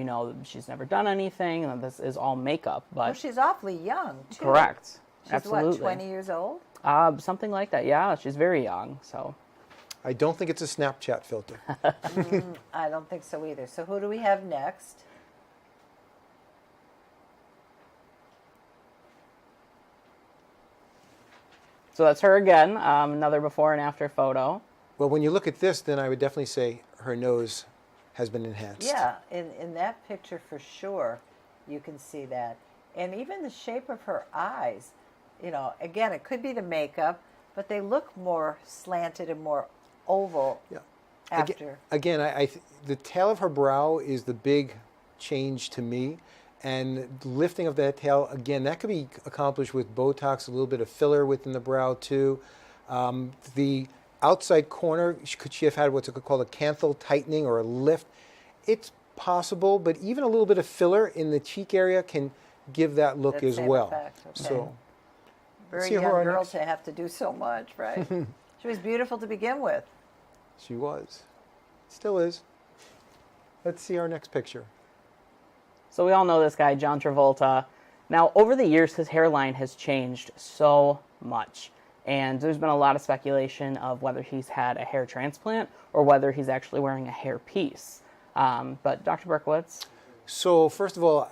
she's never done anything, and that this is all makeup. But Well, she's awfully young, too. correct. She's Absolutely. what, 20 years old? Something like that. Yeah, she's very young. So I don't think it's a Snapchat filter. I don't think so either. So who do we have next? So that's her again. Another before and after photo. Well, when you look at this, then I would definitely say her nose has been enhanced. Yeah, in that picture for sure, you can see that. And even the shape of her eyes, again, it could be the makeup, but they look more slanted and more oval after. Again, the tail of her brow is the big change to me. And lifting of that tail, again, that could be accomplished with Botox, a little bit of filler within the brow too. The outside corner, could she have had what's called a canthal tightening or a lift? It's possible, but even a little bit of filler in the cheek area can give that look as same well. effect, okay. So, Very see young her on girl next. to have to do so much, right? She was beautiful to begin with. She was. Still is. Let's see our next picture. So we all know this guy, John Travolta. Now, over the years, his hairline has changed so much. And there's been a lot of speculation of whether he's had a hair transplant or whether he's actually wearing a hair piece. But Dr. Berkowitz? So first of all,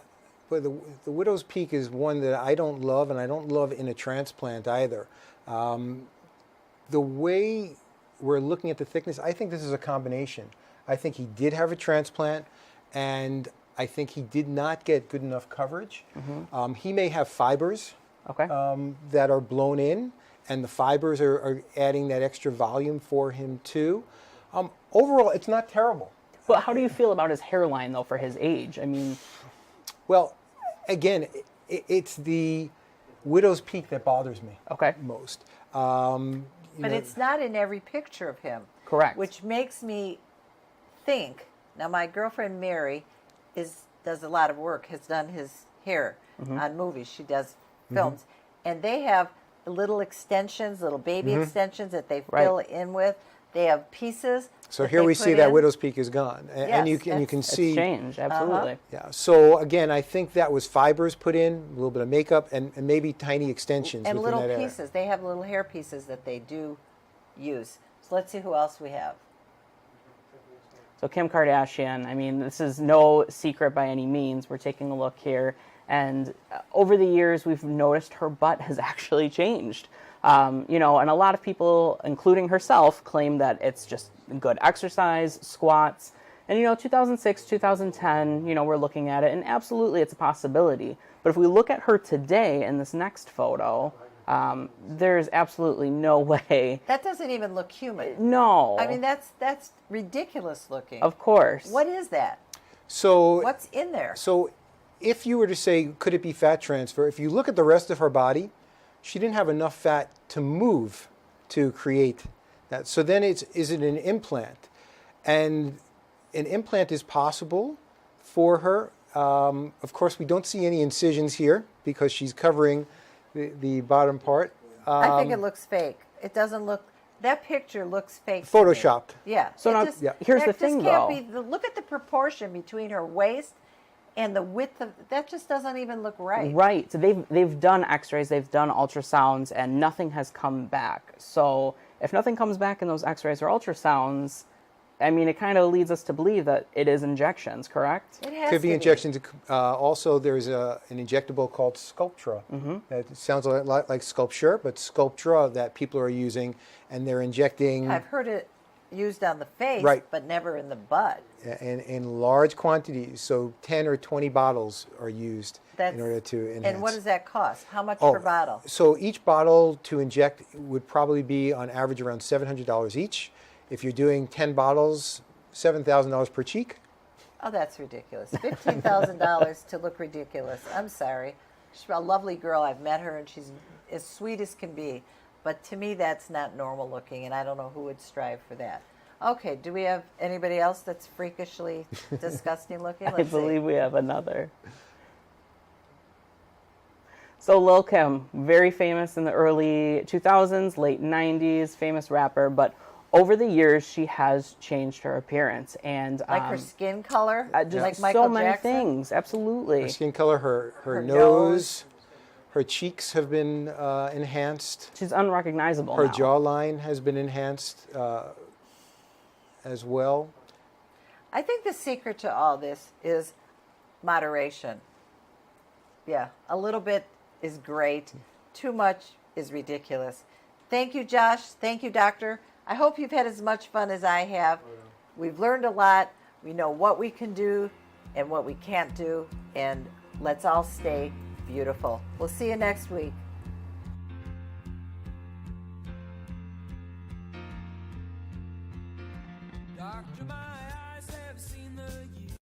the widow's peak is one that I don't love, and I don't love in a transplant either. The way we're looking at the thickness, I think this is a combination. I think he did have a transplant, and I think he did not get good enough coverage. He may have fibers that are blown in, and the fibers are adding that extra volume for him too. Overall, it's not terrible. But how do you feel about his hairline, though, for his age? I mean... Well, again, it's the widow's peak that bothers me most. But it's not in every picture of him. Correct. Which makes me think, now my girlfriend Mary does a lot of work, has done his hair on movies. She does films. And they have little extensions, little baby extensions that they fill in with. They have pieces. So here we see that widow's peak is gone, and you can see it's changed, absolutely. Yeah. So again, I think that was fibers put in, a little bit of makeup, and maybe tiny extensions And within little that pieces. They have little hair pieces that they do use. So let's see who else we have. So Kim Kardashian, I mean, this is no secret by any means. We're taking a look here. And over the years, we've noticed her butt has actually changed. And a lot of people, including herself, claim that it's just good exercise, squats. And, 2006, 2010, we're looking at it, and absolutely it's a possibility. But if we look at her today in this next photo, there's absolutely no way. That doesn't even look human. No. I mean, that's ridiculous looking. Of course. What is that? So what's in there? So if you were to say, could it be fat transfer? If you look at the rest of her body, she didn't have enough fat to move to create that. So then is it an implant? And an implant is possible for her. Of course, we don't see any incisions here because she's covering the bottom part. I think it looks fake. It doesn't look. That picture looks fake. Photoshopped. To me. Yeah. So now, here's the thing, though. Look at the proportion between her waist and the width of that. Just doesn't even look right. Right. So they've done X-rays, they've done ultrasounds, and nothing has come back. So if nothing comes back in those X-rays or ultrasounds, I mean, it kind of leads us to believe that it is injections, correct? It has Could be to injections. Also, there's an injectable called Sculptra. It sounds a lot like Sculpture, but Sculptra that people are using, and they're injecting. I've heard it used on the face, Right. but never in the butt. in large quantities. So 10 or 20 bottles are used in order to enhance. And what does that cost? How much Oh, per bottle? So each bottle to inject would probably be on average around $700 each. If you're doing 10 bottles, $7,000 per cheek. Oh, that's ridiculous. $15,000 to look ridiculous. I'm sorry. She's a lovely girl. I've met her, and she's as sweet as can be. But to me, that's not normal looking, and I don't know who would strive for that. Okay, do we have anybody else that's freakishly disgusting looking? I believe we have another. So Lil Kim, very famous in the early 2000s, late 90s, famous rapper, but over the years she has changed her appearance and like her skin color, just like Michael so many Jackson? things, absolutely. Her skin color, her Her nose, her cheeks have been enhanced. She's unrecognizable Her now. jawline has been enhanced as well. I think the secret to all this is moderation. Yeah, a little bit is great. Too much is ridiculous. Thank you, Josh. Thank you, Doctor. I hope you've had as much fun as I have. We've learned a lot. We know what we can do and what we can't do. And let's all stay beautiful. We'll see you next week. Doctor, my eyes have seen the